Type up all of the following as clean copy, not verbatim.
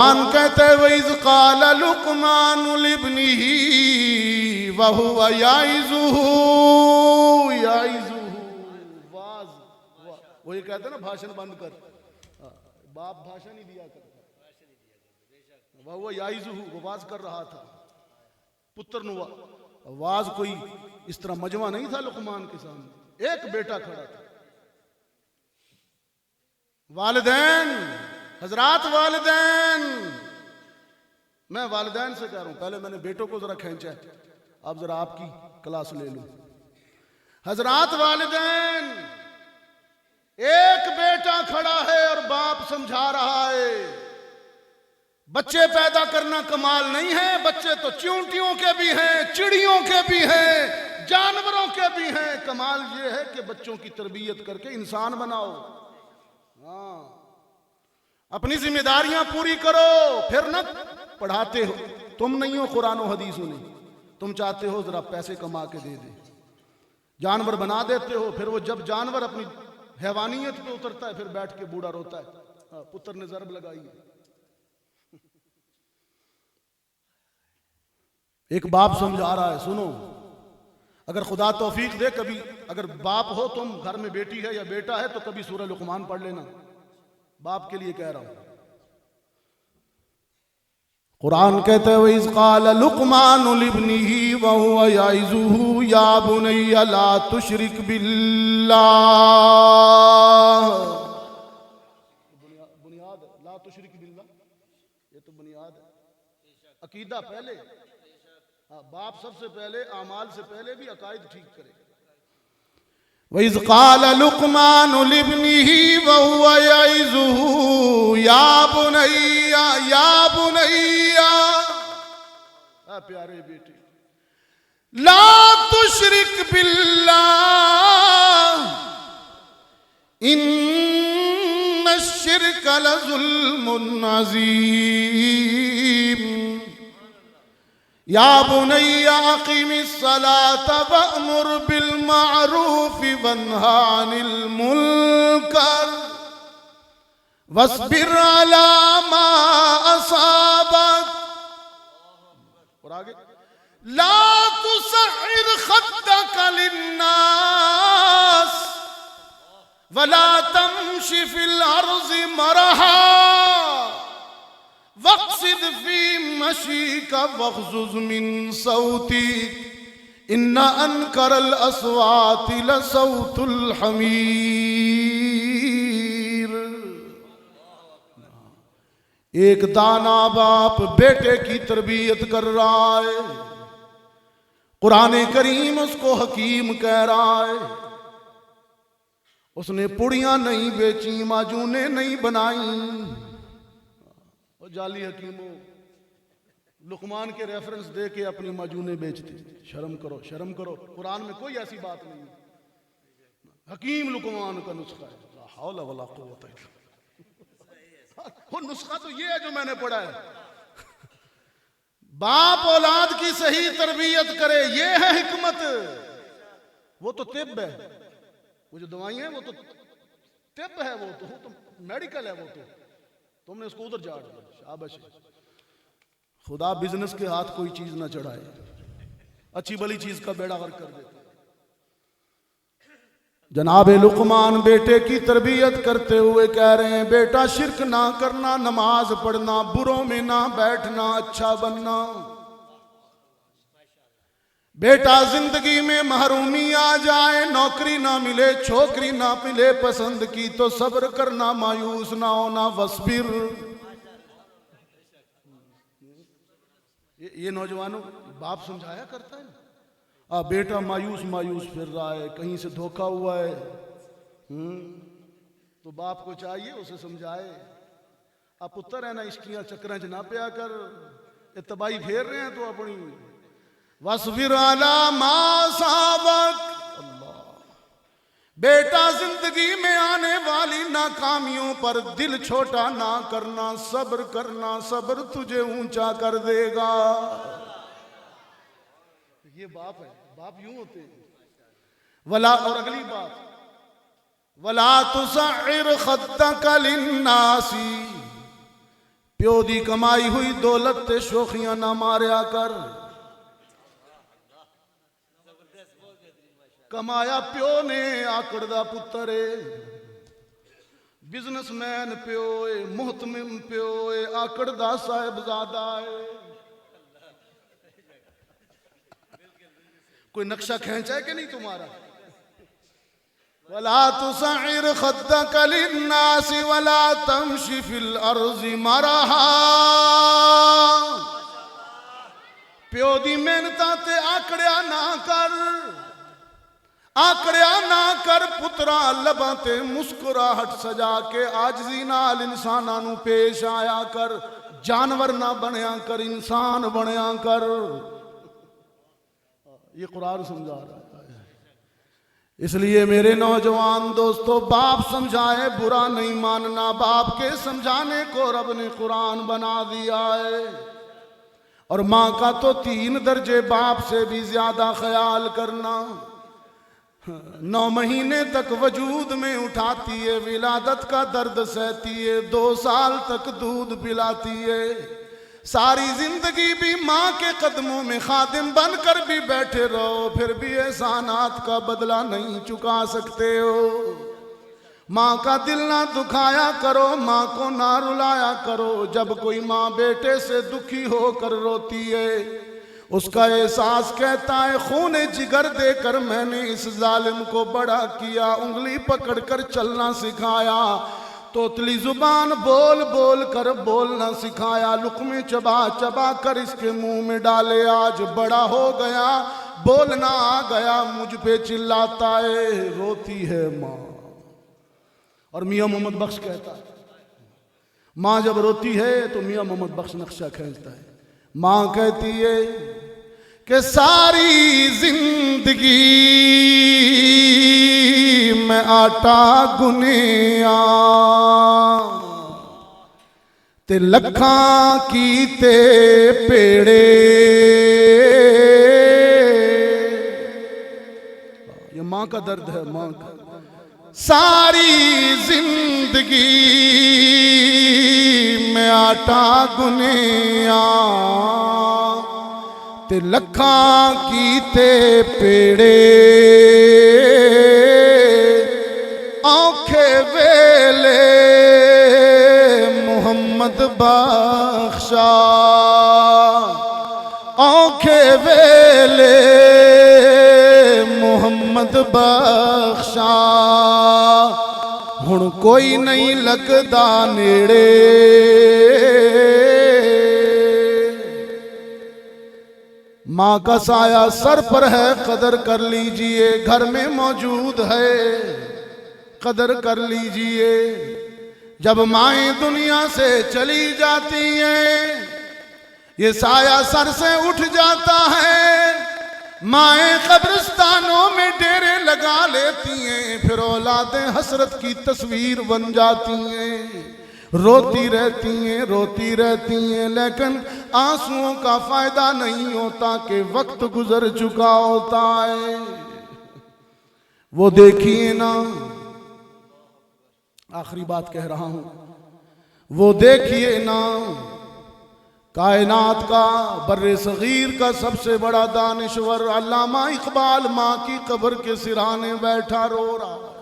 कुरान कहते हैं वइज़ क़ाल लुक़मान लिब्निही व हुवा याइज़ुहु वाज। वो ये कहते हैं ना भाषण बंद कर, बाप भाषण ही दिया कर। वह हुवा याइज़ुहु, वो वाज कर रहा था पुत्र नुवा। वाज कोई इस तरह मजमा नहीं था लुक़मान के सामने, एक बेटा खड़ा था। वालिदैन हजरात, वालिदैन, मैं वालिदैन से कह रहा हूं, पहले मैंने बेटों को जरा खींचा है, अब जरा आपकी क्लास ले लूं। हजरात वालिदैन, एक बेटा खड़ा है और बाप समझा रहा है बच्चे पैदा करना कमाल नहीं है, बच्चे तो चींटियों के भी हैं, चिड़ियों के भी हैं, जानवरों के भी हैं। कमाल ये है कि बच्चों की तरबियत करके इंसान बनाओ। हाँ, अपनी जिम्मेदारियां पूरी करो, फिर न पढ़ाते हो, तुम नहीं हो कुरान और हदीसों ने, तुम चाहते हो जरा पैसे कमा के दे दे, जानवर बना देते हो। फिर वो जब जानवर अपनी हैवानियत पे उतरता है फिर बैठ के बूढ़ा रोता है, पुत्र ने ज़रब लगाई है। एक बाप समझा रहा है, सुनो, अगर खुदा तौफीक दे, कभी अगर बाप हो तुम, घर में बेटी है या बेटा है, तो कभी सूरह लुक़मान पढ़ लेना, बाप के लिए कह रहा हूं। कुरान कहते हैं वइज़ क़ाल लुक़मान लिब्निही व हुवा याइज़ुहु या बुनय्या ला तुशरिक बिल्लाह। बुनियाद ला तुशरिक बिल्लाह, ये तो बुनियाद है, अकीदा पहले। हाँ, बाप सबसे पहले, आमाल से पहले भी अकायद ठीक करे। वइज़ क़ाल लुक़मान लिब्निही व हुवा याइज़ुहु या बुनय्या प्यारे बेटे, ला तुशरिक बिल्लाह इन्नश्शिर्क लज़ुल्मुन अज़ीम। या बुनय्या अक़िमिस्सलात वअमुर बिलमअरूफ वन्हा अनिल मुनकर वस्बिर अला मा असाबक। और आगे, ला तुसअ्इर खद्दक लिन्नास वला तमशी फिल अर्ज़ि मरहा वक़्सिद फ़ी मशीक वग़्ज़ुज़ मिन सौतिक इन्ना अनकरल अस्वाति लसौतुल हमीर। एक दाना बाप बेटे की तरबियत कर रहा है, कुरान करीम उसको हकीम कह रहा है। उसने पुड़ियां नहीं बेची, माजूने नहीं बनाई। जाली हकीमों लुक़मान के रेफरेंस दे के अपनी माजूने बेचते। शर्म करो, शर्म करो, कुरान में कोई ऐसी बात नहीं। हकीम लुक़मान का नुस्खा है, ला हौला वला कुव्वता इल्ला बिल्लाह। वो नुस्खा तो ये है जो मैंने पढ़ा है, बाप औलाद की सही तरबियत करे, ये है हिकमत। वो तो तिब है, वो जो दवाइयां हैं वो तो तिब है, वो तो मेडिकल है। वो तो तुमने उसको उधर झाड़ दिया, शाबाश। खुदा बिजनेस के हाथ कोई चीज ना चढ़ाए, अच्छी भली चीज का बेड़ा गर्क कर देते। जनाब लुक़मान बेटे की तरबियत करते हुए कह रहे हैं, बेटा शिरक ना करना, नमाज पढ़ना, बुरों में ना बैठना, अच्छा बनना। बेटा जिंदगी में महरूमी आ जाए, नौकरी ना मिले, छोकरी ना मिले पसंद की, तो सब्र करना, मायूस ना होना, वस्बिर। ये नौजवानों बाप समझाया करता है ना, बेटा मायूस मायूस फिर रहा है, कहीं से धोखा हुआ है, तो बाप को चाहिए उसे समझाए, आप पुत्र है ना, इश्कियां चक्कर च ना पिया कर, ये तबाही फेर रहे हैं तो अपनी। वस्बिर अला मा साबक। अल्लाह, बेटा जिंदगी में आने वाली नाकामियों पर दिल छोटा ना करना, सब्र करना, सब्र तुझे ऊंचा कर देगा। ये बाप है, बाप यूं होते हैं। वला, और अगली बात, वला तुसअ्इर खद्दक लिन्नासी, प्यो दी कमाई हुई दौलत ते शोखियां ना मारिया कर। कमाया प्यो ने आकड़ दा पुत्तर है, बिजनेसमैन प्यो है, मुहतमिम प्यो है, आकड़ दा साहिबजादा है। कोई नक्शा खींचा है कि नहीं तुम्हारा? वला तुसइर खद्दक लिन्नास वला तमशी फिल अर्ज़ि मरहा। प्यो दी मेहनता ते आकड़िया ना कर, आकड़िया ना कर पुत्रा लबां ते मुस्कुराहट सजा के आजजी नाल इंसानां नू पेश आया कर। जानवर ना बनया कर, इंसान बनया कर। ये कुरान समझा रहा है। इसलिए मेरे नौजवान दोस्तों, बाप समझाए बुरा नहीं मानना। बाप के समझाने को रब ने कुरान बना दिया है। और माँ का तो 3 दर्जे बाप से भी ज्यादा ख्याल करना। 9 महीने तक वजूद में उठाती है, विलादत का दर्द सहती है, 2 साल तक दूध पिलाती है। सारी जिंदगी भी माँ के कदमों में खादिम बनकर भी बैठे रहो, फिर भी एहसानात का बदला नहीं चुका सकते हो। माँ का दिल ना दुखाया करो, माँ को ना रुलाया करो। जब कोई माँ बेटे से दुखी होकर रोती है, उसका एहसास कहता है खून जिगर देकर मैंने इस जालिम को बड़ा किया, उंगली पकड़कर चलना सिखाया, तोतली जुबान बोल बोल कर बोलना सिखाया, लुक़्मे चबा चबा कर इसके मुंह में डाले। आज बड़ा हो गया, बोलना आ गया, मुझ पे चिल्लाता है, रोती है माँ। और मियाँ मोहम्मद बख्श कहता है, माँ जब रोती है तो मियाँ मोहम्मद बख्श नक्शा खींचता है। माँ कहती है कि सारी जिंदगी मैं आटा गुनिया ते लखां की ते पेड़े। ये माँ का दर्द है, माँ का। सारी जिंदगी मैं आटा गुनिया ते लखां की ते पेड़े। औखे वेले मोहम्मद बख्शा, औखे वेले मोहम्मद बख्शा, हुण कोई नहीं लगदा नेड़े। माँ का साया सर पर है, कदर कर लीजिए, घर में मौजूद है, कदर कर लीजिए। जब माएँ दुनिया से चली जाती हैं, ये साया सर से उठ जाता है। माएँ कब्रिस्तानों में डेरे लगा लेती हैं, फिर औलादें हसरत की तस्वीर बन जाती हैं, रोती रहती हैं, रोती रहती हैं। लेकिन आंसुओं का फायदा नहीं होता कि वक्त गुजर चुका होता है। वो देखिए ना, आखिरी बात कह रहा हूं, वो देखिए ना, कायनात का बर्रे सगीर का सबसे बड़ा दानिश्वर अल्लामा इकबाल माँ की कब्र के सिरहाने बैठा रो रहा है।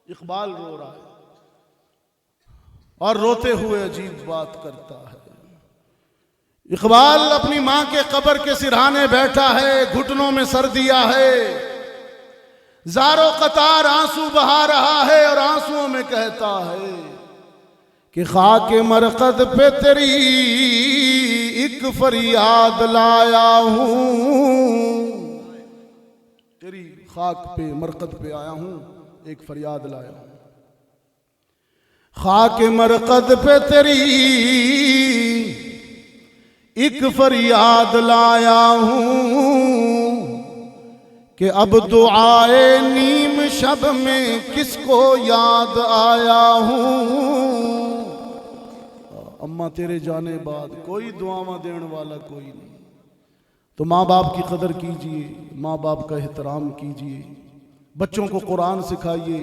इकबाल रो रहा है और रोते हुए अजीब बात करता है। इकबाल अपनी माँ के कब्र के सिरहाने बैठा है, घुटनों में सर दिया है, ज़ारो कतार आंसू बहा रहा है और आंसुओं में कहता है कि खाके मरकद पे तेरी एक फरियाद लाया हूं, तेरी खाक पे मरकद पे आया हूं, एक फरियाद लाया हूं। खाके मरकद पे तेरी एक फरियाद लाया हूं कि अब दुआए नीम शब में किसको याद आया हूं। अम्मा तेरे जाने बाद कोई दुआवा देने वाला कोई नहीं। तो माँ बाप की कदर कीजिए, माँ बाप का एहतराम कीजिए, बच्चों को कुरान सिखाइए,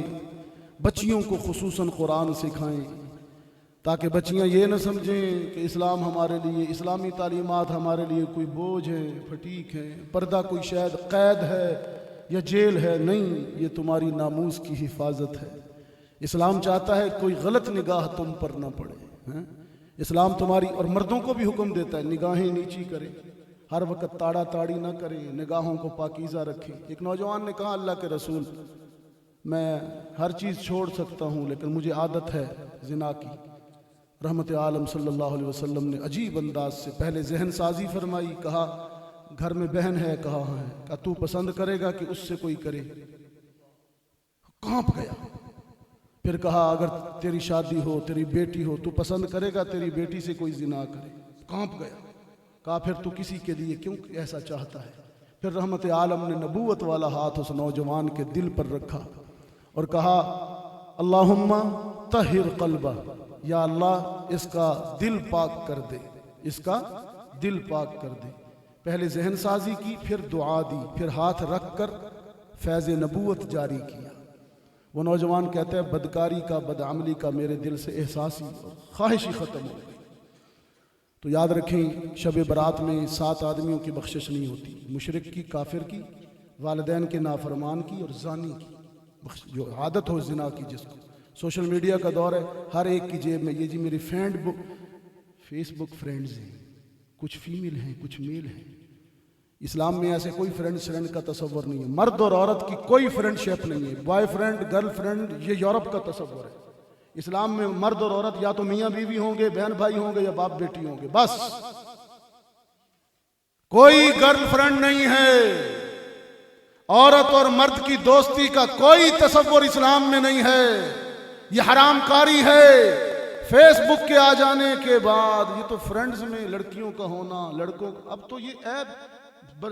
बच्चियों को खुसूसन कुरान सिखाएं ताकि बच्चियां ये न समझें कि इस्लाम हमारे लिए, इस्लामी तालीमात हमारे लिए कोई बोझ है, फटीक है, पर्दा कोई शायद कैद है या जेल है। नहीं, ये तुम्हारी नामूस की हिफाजत है। इस्लाम चाहता है कोई गलत निगाह तुम पर ना पड़े हैं? इस्लाम तुम्हारी, और मर्दों को भी हुक्म देता है निगाहें नीची करें, हर वक्त ताड़ा ताड़ी ना करें, निगाहों को पाकीज़ा रखें। एक नौजवान ने कहा, अल्लाह के रसूल, मैं हर चीज़ छोड़ सकता हूँ लेकिन मुझे आदत है ज़िना की। रहमत आलम सल्लल्लाहु अलैहि वसल्लम ने अजीब अंदाज से पहले जहन साजी फरमाई। कहा, घर में बहन है? कहा है। कहा, तू पसंद करेगा कि उससे कोई करे? कांप गया। फिर कहा, अगर तेरी शादी हो, तेरी बेटी हो, तू पसंद करेगा तेरी बेटी से कोई ज़िना करे? कांप गया। कहा, फिर तू किसी के लिए क्यों ऐसा चाहता है? फिर रहमत आलम ने नबूवत वाला हाथ उस नौजवान के दिल पर रखा और कहा, अल्लाहुम्मा तहिर क़ल्बा, या अल्लाह इसका दिल पाक कर दे, इसका दिल पाक कर दे। पहले जहन साजी की, फिर दुआ दी, फिर हाथ रख कर फैज़ नबूवत जारी किया। वो नौजवान कहता है, बदकारी का, बदअमली का मेरे दिल से एहसास ही, ख्वाहिश ही ख़त्म हो गई। तो याद रखें, शब बरात में 7 आदमियों की बख्शिश नहीं होती, मुशरिक की, काफिर की, वालिदैन के नाफरमान की और जानी की। जो आदत हो ज़िना की, जिसको सोशल मीडिया का दौर है, हर एक की जेब में ये जी मेरी फ्रेंड बुक, फेसबुक फ्रेंड्स हैं, कुछ फीमेल हैं, कुछ मेल हैं। इस्लाम में ऐसे कोई फ्रेंड का तस्वर नहीं है। मर्द और औरत की कोई फ्रेंडशिप नहीं है। बॉयफ्रेंड, गर्लफ्रेंड, ये यूरोप का तस्वर है। इस्लाम में मर्द और औरत या तो मियाँ बीवी होंगे, बहन भाई होंगे, या बाप बेटी होंगे, बस। कोई गर्लफ्रेंड नहीं है। औरत और मर्द की दोस्ती का कोई तस्वर इस्लाम में नहीं है। ये हरामकारी है। फेसबुक के आ जाने के बाद ये तो फ्रेंड्स में लड़कियों का होना, लड़कों का, अब तो ये ऐप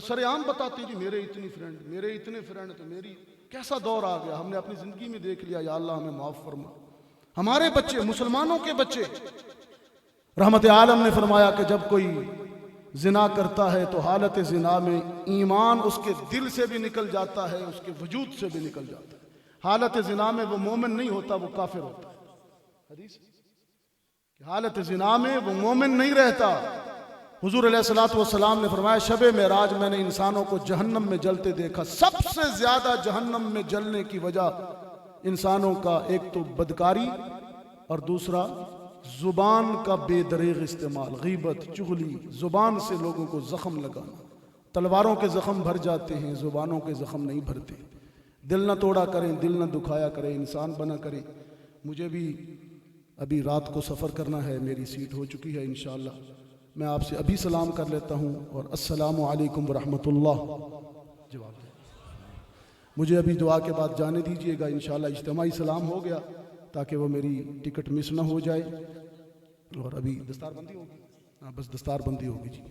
सरेआम बताती जी मेरे इतनी फ्रेंड, मेरे इतने फ्रेंड, तो मेरी कैसा दौर आ गया। हमने अपनी जिंदगी में देख लिया। या अल्लाह हमें माफ फरमा। हमारे बच्चे, मुसलमानों के बच्चे, रहमत आलम ने फरमाया कि जब कोई जिना करता है तो हालत जिना में ईमान उसके दिल से भी निकल जाता है, उसके वजूद से भी निकल जाता है। हालत जिना में वो मोमिन नहीं होता, वो काफिर होता है। हदीस, हालत जिना में वो मोमिन नहीं रहता। हुजूर अलैहिस्सलातु वस्सलाम ने फरमाया, शबे मेराज मैंने इंसानों को जहन्नम में जलते देखा। सबसे ज्यादा जहन्नम में जलने की वजह इंसानों का एक तो बदकारी और दूसरा जुबान का बेदरेग इस्तेमाल, गीबत, चुगली, जुबान से लोगों को जख्म लगाना। तलवारों के जख्म भर जाते हैं, जुबानों के जख्म नहीं भरते। दिल न तोड़ा करें, दिल न दुखाया करें, इंसान बना करें। मुझे भी अभी रात को सफ़र करना है, मेरी सीट हो चुकी है इंशाअल्लाह। मैं आपसे अभी सलाम कर लेता हूँ और अस्सलामु अलैकुम वरहमतुल्लाह जवाब दें। मुझे अभी दुआ के बाद जाने दीजिएगा। इंशाअल्लाह इज्तिमाई सलाम हो गया ताकि वो मेरी टिकट मिस ना हो जाए। और अभी दस्तारबंदी होगी। हाँ, बस दस्तारबंदी होगी जी।